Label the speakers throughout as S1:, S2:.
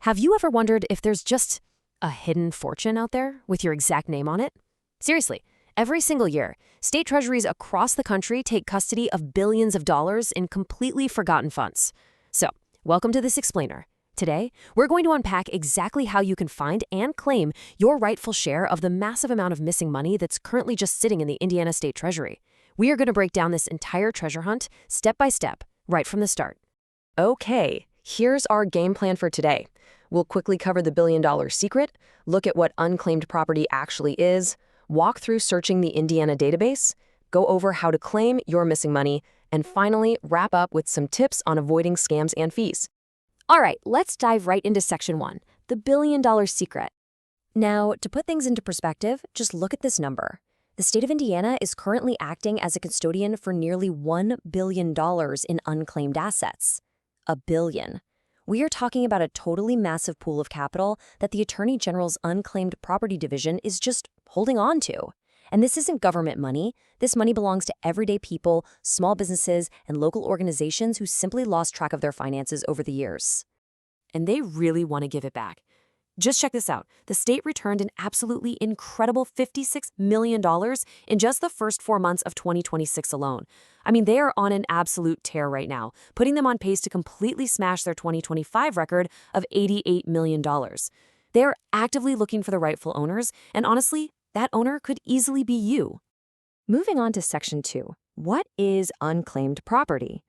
S1: Have you ever wondered if there's just a hidden fortune out there with your exact name on it? Seriously, every single year, state treasuries across the country take custody of billions of dollars in completely forgotten funds. So, welcome to this explainer. Today, we're going to unpack exactly how you can find and claim your rightful share of the massive amount of missing money that's currently just sitting in the Indiana State Treasury. We are going to break down this entire treasure hunt step by step, right from the start. Okay, here's our game plan for today. We'll quickly cover the billion-dollar secret, look at what unclaimed property actually is, walk through searching the Indiana database, go over how to claim your missing money, and finally wrap up with some tips on avoiding scams and fees. All right, let's dive right into Section 1, the billion-dollar secret. Now, to put things into perspective, just look at this number. The state of Indiana is currently acting as a custodian for nearly $1 billion in unclaimed assets. $1 billion. We are talking about a totally massive pool of capital that the Attorney General's Unclaimed Property Division is just holding on to. And this isn't government money. This money belongs to everyday people, small businesses, and local organizations who simply lost track of their finances over the years. And they really want to give it back. Just check this out. The state returned an absolutely incredible $56 million in just the first 4 months of 2026 alone. I mean, they are on an absolute tear right now, putting them on pace to completely smash their 2025 record of $88 million. They are actively looking for the rightful owners, and honestly, that owner could easily be you. Moving on to Section 2. What is unclaimed property?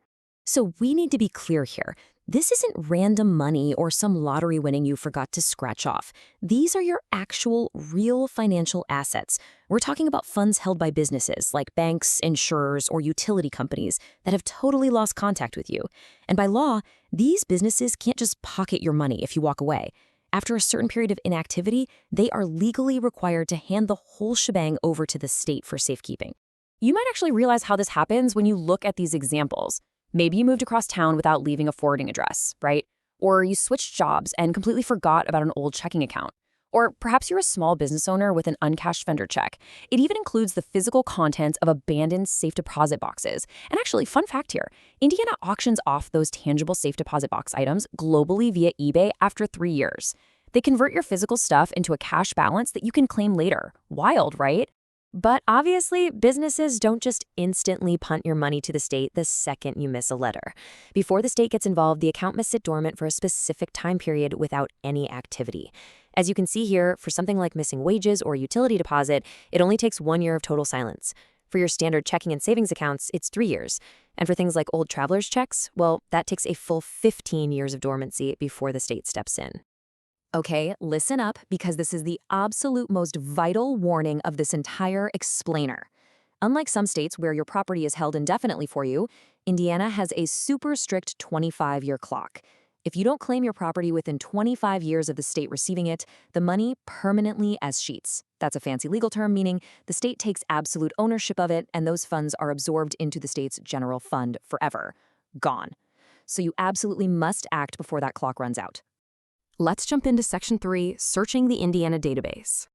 S1: So we need to be clear here. This isn't random money or some lottery winning you forgot to scratch off. These are your actual, real financial assets. We're talking about funds held by businesses like banks, insurers, or utility companies that have totally lost contact with you. And by law, these businesses can't just pocket your money if you walk away. After a certain period of inactivity, they are legally required to hand the whole shebang over to the state for safekeeping. You might actually realize how this happens when you look at these examples. Maybe you moved across town without leaving a forwarding address, right? Or you switched jobs and completely forgot about an old checking account. Or perhaps you're a small business owner with an uncashed vendor check. It even includes the physical contents of abandoned safe deposit boxes. And actually, fun fact here, Indiana auctions off those tangible safe deposit box items globally via eBay after 3 years. They convert your physical stuff into a cash balance that you can claim later. Wild, right? But obviously, businesses don't just instantly punt your money to the state the second you miss a letter. Before the state gets involved, the account must sit dormant for a specific time period without any activity. As you can see here, for something like missing wages or utility deposit, it only takes 1 year of total silence. For your standard checking and savings accounts, it's 3 years. And for things like old traveler's checks, well, that takes a full 15 years of dormancy before the state steps in. Okay, listen up, because this is the absolute most vital warning of this entire explainer. Unlike some states where your property is held indefinitely for you, Indiana has a super strict 25-year clock. If you don't claim your property within 25 years of the state receiving it, the money permanently escheats. That's a fancy legal term meaning the state takes absolute ownership of it, and those funds are absorbed into the state's general fund forever. Gone. So you absolutely must act before that clock runs out. Let's jump into Section 3, searching the Indiana database.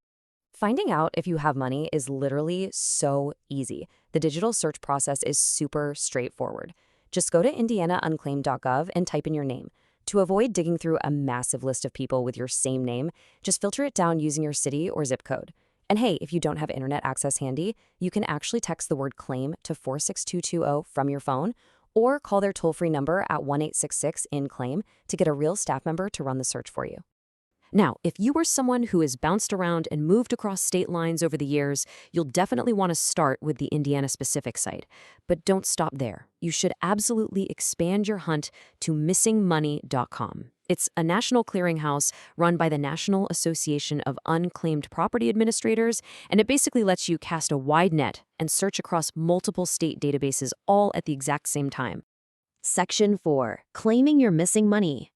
S1: Finding out if you have money is literally so easy. The digital search process is super straightforward. Just go to indianaunclaimed.gov and type in your name. To avoid digging through a massive list of people with your same name, just filter it down using your city or zip code. And hey, if you don't have internet access handy, you can actually text the word claim to 46220 from your phone, or call their toll-free number at 1-866-IN-CLAIM to get a real staff member to run the search for you. Now, if you are someone who has bounced around and moved across state lines over the years, you'll definitely want to start with the Indiana-specific site. But don't stop there. You should absolutely expand your hunt to missingmoney.com. It's a national clearinghouse run by the National Association of Unclaimed Property Administrators, and it basically lets you cast a wide net and search across multiple state databases all at the exact same time. Section 4. Claiming your missing money.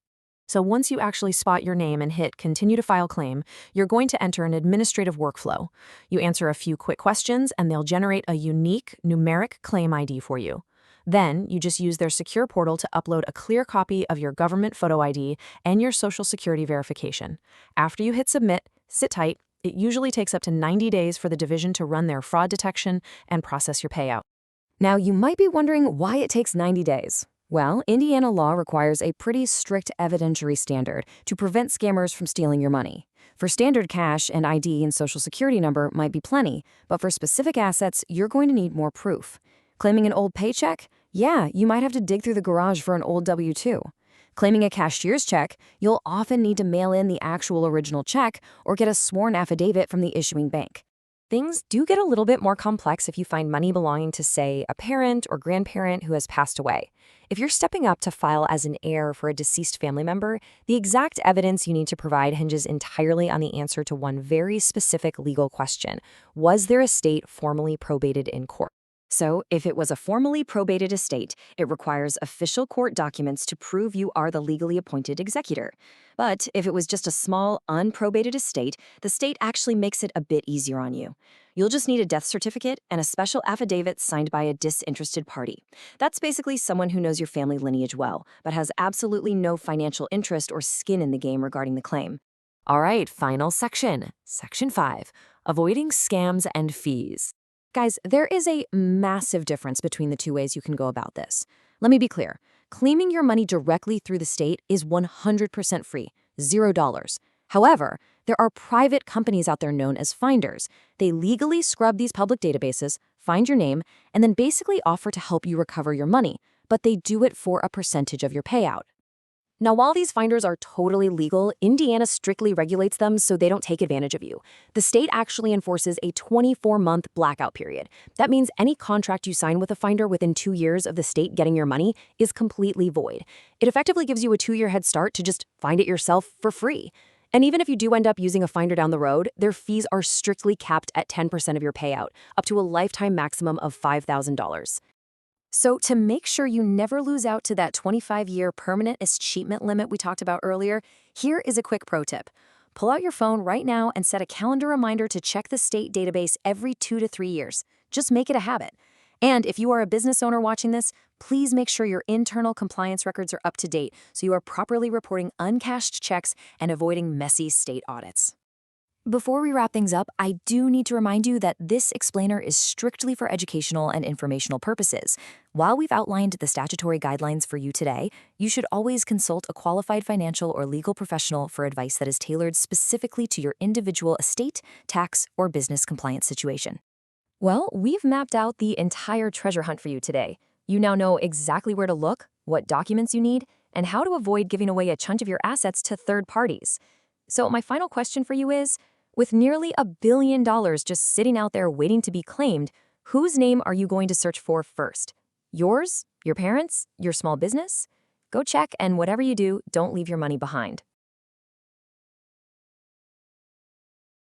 S1: So once you actually spot your name and hit Continue to File Claim, you're going to enter an administrative workflow. You answer a few quick questions, and they'll generate a unique numeric claim ID for you. Then, you just use their secure portal to upload a clear copy of your government photo ID and your Social Security verification. After you hit Submit, sit tight. It usually takes up to 90 days for the division to run their fraud detection and process your payout. Now, you might be wondering why it takes 90 days.
S2: Well, Indiana law requires a pretty strict evidentiary standard to prevent scammers from stealing your money. For standard cash, an ID and social security number might be plenty, but for specific assets, you're going to need more proof. Claiming an old paycheck? Yeah, you might have to dig through the garage for an old W-2. Claiming a cashier's check, you'll often need to mail in the actual original check or get a sworn affidavit from the issuing bank.
S1: Things do get a little bit more complex if you find money belonging to, say, a parent or grandparent who has passed away. If you're stepping up to file as an heir for a deceased family member, the exact evidence you need to provide hinges entirely on the answer to one very specific legal question. Was their estate formally probated in court?
S2: So, if it was a formally probated estate, it requires official court documents to prove you are the legally appointed executor. But if it was just a small, unprobated estate, the state actually makes it a bit easier on you. You'll just need a death certificate and a special affidavit signed by a disinterested party. That's basically someone who knows your family lineage well, but has absolutely no financial interest or skin in the game regarding the claim.
S1: All right, final section. Section 5. Avoiding scams and fees.
S2: Guys, there is a massive difference between the two ways you can go about this. Let me be clear. Claiming your money directly through the state is 100% free, $0. However, there are private companies out there known as finders. They legally scrub these public databases, find your name, and then basically offer to help you recover your money, but they do it for a percentage of your payout.
S1: Now, while these finders are totally legal, Indiana strictly regulates them so they don't take advantage of you. The state actually enforces a 24-month blackout period. That means any contract you sign with a finder within 2 years of the state getting your money is completely void. It effectively gives you a 2-year head start to just find it yourself for free. And even if you do end up using a finder down the road, their fees are strictly capped at 10% of your payout, up to a lifetime maximum of $5,000. So to make sure you never lose out to that 25-year permanent escheatment limit we talked about earlier, here is a quick pro tip. Pull out your phone right now and set a calendar reminder to check the state database every 2 to 3 years. Just make it a habit. And if you are a business owner watching this, please make sure your internal compliance records are up to date so you are properly reporting uncashed checks and avoiding messy state audits. Before we wrap things up, I do need to remind you that this explainer is strictly for educational and informational purposes. While we've outlined the statutory guidelines for you today, you should always consult a qualified financial or legal professional for advice that is tailored specifically to your individual estate, tax, or business compliance situation. Well, we've mapped out the entire treasure hunt for you today. You now know exactly where to look, what documents you need, and how to avoid giving away a chunk of your assets to third parties. So my final question for you is, with nearly $1 billion just sitting out there waiting to be claimed, whose name are you going to search for first? Yours? Your parents? Your small business? Go check, and whatever you do, don't leave your money behind.